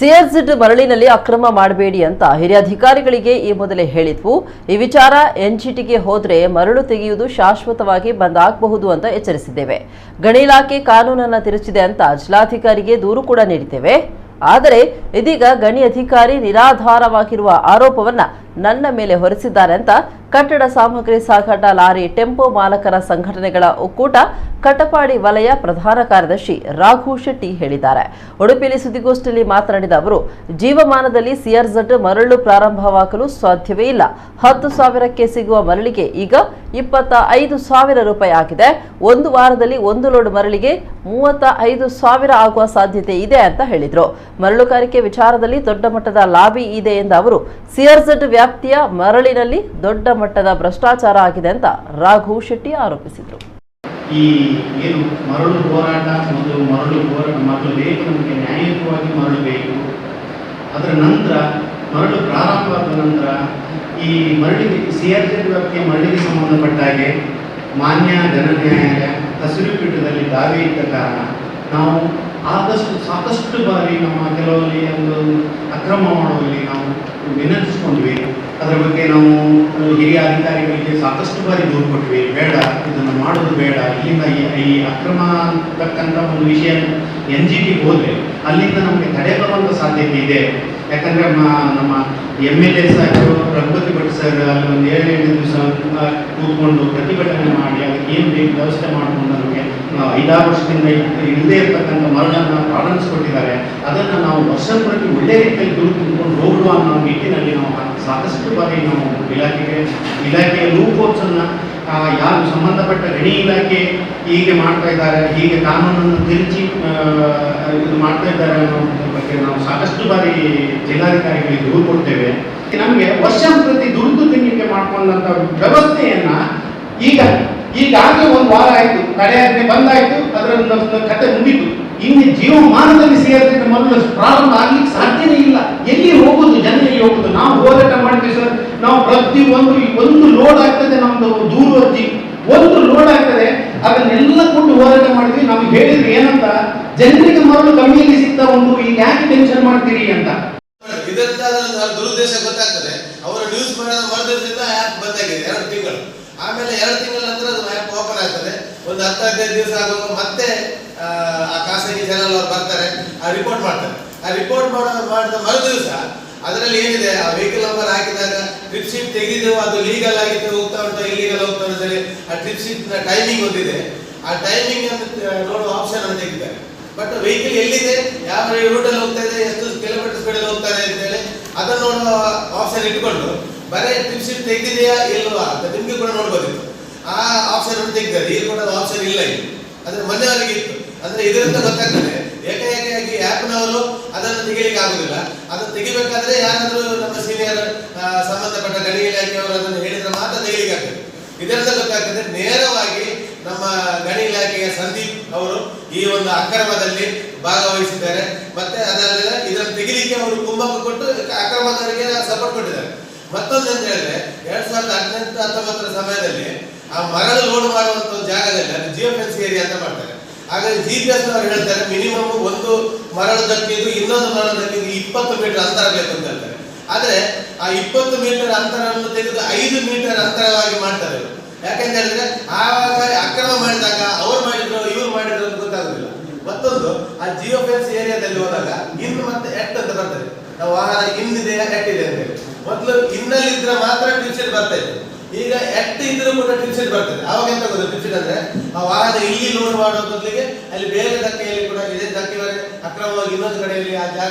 ಸಿಎಸ್ಝೆಡ್ ಮರಳಿನಲ್ಲಿ ಅಕ್ರಮ ಮಾಡಬೇಡಿ ಅಂತ ಹಿರಿಯ ಅಧಿಕಾರಿಗಳಿಗೆ ಈ ಮೊದಲೇ ಹೇಳಿದ್ವು. ಈ ವಿಚಾರ ಎನ್ಜಿಟಿಗೆ ಹೋದ್ರೆ ಮರಳು ತೆಗೆಯುವುದು ಶಾಶ್ವತವಾಗಿ ಬಂದ್ ಆಗಬಹುದು ಅಂತ ಎಚ್ಚರಿಸಿದ್ದೇವೆ. ಗಣಿ ಇಲಾಖೆ ಕಾನೂನನ್ನ ತಿರುಚಿದೆ ಅಂತ ಜಿಲ್ಲಾಧಿಕಾರಿಗೆ ದೂರು ಕೂಡ ನೀಡಿದ್ದೇವೆ. ಆದರೆ ಇದೀಗ ಗಣಿ ಅಧಿಕಾರಿ ನಿರಾಧಾರವಾಗಿರುವ ಆರೋಪವನ್ನ ನನ್ನ ಮೇಲೆ ಹೊರಿಸಿದ್ದಾರೆ ಅಂತ ಕಟ್ಟಡ ಸಾಮಗ್ರಿ ಸಾಗಾಟ ಲಾರಿ ಟೆಂಪೋ ಮಾಲಕರ ಸಂಘಟನೆಗಳ ಒಕ್ಕೂಟ ಕಟಪಾಡಿ ವಲಯ ಪ್ರಧಾನ ಕಾರ್ಯದರ್ಶಿ ರಾಘು ಶೆಟ್ಟಿ ಹೇಳಿದ್ದಾರೆ. ಉಡುಪಿಯಲ್ಲಿ ಸುದ್ದಿಗೋಷ್ಠಿಯಲ್ಲಿ ಮಾತನಾಡಿದ ಅವರು, ಜೀವಮಾನದಲ್ಲಿ ಸಿಆರ್ಝೆಡ್ ಮರಳು ಪ್ರಾರಂಭವಾಗಲು ಸಾಧ್ಯವೇ ಇಲ್ಲ. 10,000ಕ್ಕೆ ಸಿಗುವ ಮರಳಿಗೆ ಈಗ 25,000 ರೂಪಾಯಿ ಆಗಿದೆ. ಒಂದು ವಾರದಲ್ಲಿ ಒಂದು ಲೋಡ್ ಮರಳಿಗೆ 35,000 ಆಗುವ ಸಾಧ್ಯತೆ ಇದೆ ಅಂತ ಹೇಳಿದರು. ಮರಳುಗಾರಿಕೆ ವಿಚಾರದಲ್ಲಿ ದೊಡ್ಡ ಮಟ್ಟದ ಲಾಬಿ ಇದೆ ಎಂದ ಅವರು, ಸಿಆರ್ಝೆಡ್ ವ್ಯಾಪ್ತಿಯ ಮರಳಿನಲ್ಲಿ ದೊಡ್ಡ ಮಟ್ಟದ ಭ್ರಷ್ಟಾಚಾರ ಆಗಿದೆ ಅಂತ ರಾಘು ಶೆಟ್ಟಿ ಆರೋಪಿಸಿದರು. ಈ ಏನು ಮರಳು ಹೋರಾಟ ಮತ್ತು ಮರಳು ಹೋರಾಟ ಮತ್ತು ಬೇಕು, ನಮಗೆ ನ್ಯಾಯಯುತವಾಗಿ ಮರಳು ಬೇಕು. ಅದರ ನಂತರ ಮರಳು ಪ್ರಾರಂಭವಾದ ನಂತರ ಈ ಮರಳಿಗೆ ಸಿಆರ್ಝೆಡ್ ವ್ಯಾಪ್ತಿಯ ಮರಳಿಗೆ ಸಂಬಂಧಪಟ್ಟ ಹಾಗೆ ಮಾನ್ಯ ಘನ ನ್ಯಾಯಾಲಯ ಹಸಿರು ಪೀಠದಲ್ಲಿ ದಾವೆ ಇದ್ದ ಕಾರಣ ನಾವು ಸಾಕಷ್ಟು ಬಾರಿ ನಮ್ಮ ಕೆಲವಲ್ಲಿ ಒಂದು ಅಕ್ರಮ ಮಾಡುವಲ್ಲಿ ನಾವು ವಿನಂತಿಸಿಕೊಂಡ್ವಿ. ಅದರ ಬಗ್ಗೆ ನಾವು ಹಿರಿಯ ಅಧಿಕಾರಿಗಳಿಗೆ ಸಾಕಷ್ಟು ಬಾರಿ ದೂರು ಕೊಟ್ವಿ. ಬೇಡ, ಇದನ್ನು ಮಾಡೋದು ಬೇಡ, ಇಲ್ಲಿಂದ ಈ ಅಕ್ರಮ ಅಂತಕ್ಕಂಥ ಒಂದು ವಿಷಯ ಎನ್ಜಿಟಿಗೆ ಹೋದರೆ ಅಲ್ಲಿಂದ ನಮಗೆ ತಡೆ ಬರುವಂಥ ಸಾಧ್ಯತೆ ಇದೆ. ಯಾಕಂದರೆ ನಮ್ಮ MLA ಸಾಹೇಬರು ರಘುಪತಿ ಭಟ್ ಸರ್ ಅಲ್ಲಿ ಒಂದು 7 ದಿವಸ ಕೂತ್ಕೊಂಡು ಪ್ರತಿಭಟನೆ ಮಾಡಿ ಅದಕ್ಕೆ ಏನು ಬೇಕು ವ್ಯವಸ್ಥೆ ಮಾಡಿಕೊಂಡು ನಮಗೆ 5-6 ವರ್ಷದಿಂದ ಇಲ್ಲದೇ ಇರತಕ್ಕಂಥ ಮರಳನ್ನು ಪ್ರಾರಂಭಿಸಿ ಕೊಟ್ಟಿದ್ದಾರೆ. ಅದನ್ನು ನಾವು ವರ್ಷ ಪ್ರತಿ ಒಳ್ಳೆ ರೀತಿಯಲ್ಲಿ ದುರ್ಕೊಂಡು ಹೋಗುವ ಅನ್ನೋ ನಿಟ್ಟಿನಲ್ಲಿ ನಾವು ಸಾಕಷ್ಟು ಬಾರಿ ನಾವು ಇಲಾಖೆಯ ಲೂಪ್ ಹೋಲ್ಸನ್ನು ಯಾರು ಸಂಬಂಧಪಟ್ಟ ಗಣಿ ಇಲಾಖೆ ಹೀಗೆ ಮಾಡ್ತಾ ಇದ್ದಾರೆ, ಹೀಗೆ ಕಾನೂನನ್ನು ತಿರುಚಿ ಇದು ಮಾಡ್ತಾ ಇದ್ದಾರೆ ಅನ್ನೋ ಬಗ್ಗೆ ನಾವು ಸಾಕಷ್ಟು ಬಾರಿ ಜಿಲ್ಲಾಧಿಕಾರಿಗಳಿಗೆ ದೂರು ಕೊಡ್ತೇವೆ. ನಮಗೆ ವರ್ಷ ಪ್ರತಿ ದುಡಿದು ತಿನ್ನಲಿಕ್ಕೆ ಮಾಡ್ಕೊಂಡಂಥ ವ್ಯವಸ್ಥೆಯನ್ನ ಈಗಾಗಲೇ ಒಂದು ವಾರ ಆಯಿತು, ತಡೆಯಾಜ್ಞೆ ಬಂದಾಯಿತು, ಅದರ ಕತೆ ಮುಗಿತು. ಇನ್ನು ಜೀವಮಾನದಲ್ಲಿ ಸಿಆರ್ಝೆಡ್ ಮೊದಲು ಪ್ರಾರಂಭ ಆಗ್ಲಿಕ್ಕೆ ಸಾಧ್ಯನೇ ಇಲ್ಲ. ಎಲ್ಲಿ ಹೋಗುದು, ಜನ ಎಲ್ಲಿ ಹೋಗುದು? ನಾವು ಹೋರಾಟ ಮಾಡಿದ್ವಿ ಸರ್. ನಾವು ಪ್ರತಿ ಒಂದು ಲೋಡ್ ಆಗ್ತದೆ, ನಮ್ದು ದೂರು ಅರ್ಜಿ ಒಂದು ಲೋಡ್ ಆಗ್ತದೆ, ಅದನ್ನೆಲ್ಲ ಕೊಟ್ಟು ಹೋರಾಟ ಮಾಡಿದ್ವಿ. ನಮ್ಗೆ ಹೇಳಿದ್ರಿ ಏನಂತ, ಜನರಿಗೆ ಮರಳು ಕಮ್ಮಿಯಲ್ಲಿ ಸಿಗ್ತಾ ಉಂಟು, ಈಗ ಯಾಕೆ ಟೆನ್ಷನ್ ಮಾಡ್ತೀರಿ ಅಂತ. ಇದರಿಂದ ದುರುದ್ದೇಶ ಗೊತ್ತಾಗ್ತದೆ. ಅವರು ನ್ಯೂಸ್ ಮಾಡೋದು ಮರದಿಂದ ಆ್ಯಪ್ ಬಂದಾಗಿದೆ 2 ತಿಂಗಳು. ಆಮೇಲೆ 2 ತಿಂಗಳ ನಂತರ ಅದು ಆ್ಯಪ್ ಓಪನ್ ಆಗ್ತದೆ. ಒಂದು 10-15 ದಿವಸ ಆಗುವಾಗ ಮತ್ತೆ ಆ ಖಾಸಗಿ ಚಾನಲ್ ಅವ್ರು ಬರ್ತಾರೆ, ಆ ರಿಪೋರ್ಟ್ ಮಾಡ್ತಾರೆ. ಆ ರಿಪೋರ್ಟ್ ಮಾಡಿದ ಮರು ದಿವಸ ಅದರಲ್ಲಿ ಏನಿದೆ, ಆ ವೆಹಿಕಲ್ ನಂಬರ್ ಹಾಕಿದಾಗ ಟ್ರಿಪ್ ಶೀಟ್ ತೆಗೆದಿದ್ದೆವು, ಅದು ಲೀಗಲ್ ಆಗಿತ್ತು ಹೋಗ್ತಾ ಉಂಟು, ಇಲ್ಲೀಗಲ್ ಹೋಗ್ತಾ ಉಂಟು, ಆ ಟ್ರಿಪ್ ಶೀಟ್ನ ಟೈಮಿಂಗ್ ಒಂದಿದೆ. ಆ ಟೈಮಿಂಗ್ ಅನ್ನು ನೋಡುವ ಆಪ್ಷನ್ ಅನ್ನು ತೆಗಿದ್ದಾರೆ. ಬಟ್ ವೆಹಿಕಲ್ ಎಲ್ಲಿದೆ, ಯಾವ ರೂಟಲ್ಲಿ ಹೋಗ್ತಾ ಇದೆ, ಎಷ್ಟು ಕಿಲೋಮೀಟರ್ ಸ್ಪೀಡಲ್ಲಿ ಹೋಗ್ತಾರೆ ಅಂತೇಳಿ ಅದನ್ನು ನೋಡುವ ಆಪ್ಷನ್ ಇಟ್ಕೊಂಡು ಬರೀ ಟ್ರಿಪ್ ಶೀಟ್ ತೆಗೆದಿದೆಯಾ ಇಲ್ವಾ ಅಂತ ನಿಮಗೆ ಕೂಡ ನೋಡ್ಬೋದಿತ್ತು. ಆ ಆಪ್ಷನ್ ಅನ್ನು ತೆಗಿದ್ದಾರೆ. ಈಗ ಕೂಡ ಆಪ್ಷನ್ ಇಲ್ಲ ಇಲ್ಲಿ, ಅಂದ್ರೆ ಮೊನ್ನೆವರೆಗೆ ಇತ್ತು. ಅಂದ್ರೆ ಇದರಿಂದ ಗೊತ್ತಾಗ್ತದೆ ಏಕಾಏಕಿಯಾಗಿ ಆ್ಯಪ್ನವರು ಅದನ್ನು ತೆಗಿಲಿಕ್ಕೆ ಆಗುದಿಲ್ಲ. ಅದನ್ನು ತೆಗಿಬೇಕಾದ್ರೆ ಯಾರಾದರೂ ನಮ್ಮ ಸೀನಿಯರ್ ಸಂಬಂಧಪಟ್ಟ ಗಣಿ ಇಲಾಖೆಯವರು ಅದನ್ನು ಹೇಳಿದ್ರೆ ಮಾತ್ರ ತೆಗಿಲಿಕ್ಕೆ ಆಗ್ತದೆ. ಇದರಿಂದ ಗೊತ್ತಾಗ್ತದೆ ನೇರವಾಗಿ ನಮ್ಮ ಗಣಿ ಇಲಾಖೆಯ ಸಂದೀಪ್ ಅವರು ಈ ಒಂದು ಅಕ್ರಮದಲ್ಲಿ ಭಾಗವಹಿಸಿದ್ದಾರೆ. ಮತ್ತೆ ಅದಲ್ಲದೆ ಇದನ್ನು ತೆಗಿಲಿಕ್ಕೆ ಅವರು ಕುಮ್ಮಕ್ಕು ಕೊಟ್ಟು ಅಕ್ರಮದವರಿಗೆ ಸಪೋರ್ಟ್ ಕೊಟ್ಟಿದ್ದಾರೆ. ಮತ್ತೊಂದು ಅಂತ ಹೇಳಿದ್ರೆ 2018-19 ಸಮಯದಲ್ಲಿ ಆ ಮರಳು ಲೋಡ್ ಮಾಡುವಂತ ಜಾಗದಲ್ಲಿ ಅದು ಜಿಯೋಫೆನ್ಸ್ ಏರಿಯಾ ಅಂತ ಮಾಡ್ತಾರೆ. ಹಾಗಾಗಿ GPS ಅವರು ಹೇಳ್ತಾರೆ ಮಿನಿಮಮ್ ಒಂದು ಮರಳು ದಕ್ಕಿದ್ದು ಇನ್ನೊಂದು ಮರಳು ದಕ್ಕಿದ್ದು 20 ಮೀಟರ್ ಅಂತರ ಬೇಕು ಅಂತ ಹೇಳ್ತಾರೆ. ಆದ್ರೆ ಆ 20 ಮೀಟರ್ ಅಂತರವನ್ನು ತೆಗೆದು 5 ಮೀಟರ್ ಅಂತರವಾಗಿ ಮಾಡ್ತಾರೆ. ಯಾಕಂತ ಹೇಳಿದ್ರೆ ಆವಾಗ ಅಕ್ರಮ ಮಾಡಿದಾಗ ಅವ್ರು ಮಾಡಿದ್ರು ಇವ್ರು ಮಾಡಿದ್ರು ಅಂತ ಗೊತ್ತಾಗುದಿಲ್ಲ. ಮತ್ತೊಂದು ಆ ಜಿಯೋಫೆನ್ಸ್ ಏರಿಯಾದಲ್ಲಿ ಹೋದಾಗ ಇನ್ನು ಮತ್ತೆ ಎಟ್ ಅಂತ ಬರ್ತದೆ. ನಾವು ವಾಹನ ಇನ್ನಿದೆ ಎಟ್ ಇದೆ ಅಂತ ಹೇಳಿ ಮೊದಲು ಇನ್ನಲ್ಲಿದ್ರೆ ಮಾತ್ರ ಟ್ರಿಪ್ ಶೀಟ್ ಬರ್ತಾ ಇತ್ತು. ಈಗ ಎಟ್ ಇದ್ರೂ ಕೂಡ ಟ್ರಿಪ್ ಶೀಟ್ ಬರ್ತದೆ. ಅವಾಗ ಎಂತ ಗೊತ್ತಾ ಟ್ರಿಪ್ ಶೀಟ್ ಅಂದ್ರೆ ಆ ವಾಹನ ಇಲ್ಲಿ ಲೋಡ್ ಮಾಡೋ ಬದಲಿಗೆ ಅಲ್ಲಿ ಬೇರೆ ಧಕ್ಕೆಯಲ್ಲಿ ಕೂಡ ಇದೇ ಧಕ್ಕೆವರೆಗೆ ಅಕ್ರಮವಾಗಿ ಇನ್ನೊಂದು ಕಡೆಯಲ್ಲಿ ಆ ಜಾಗ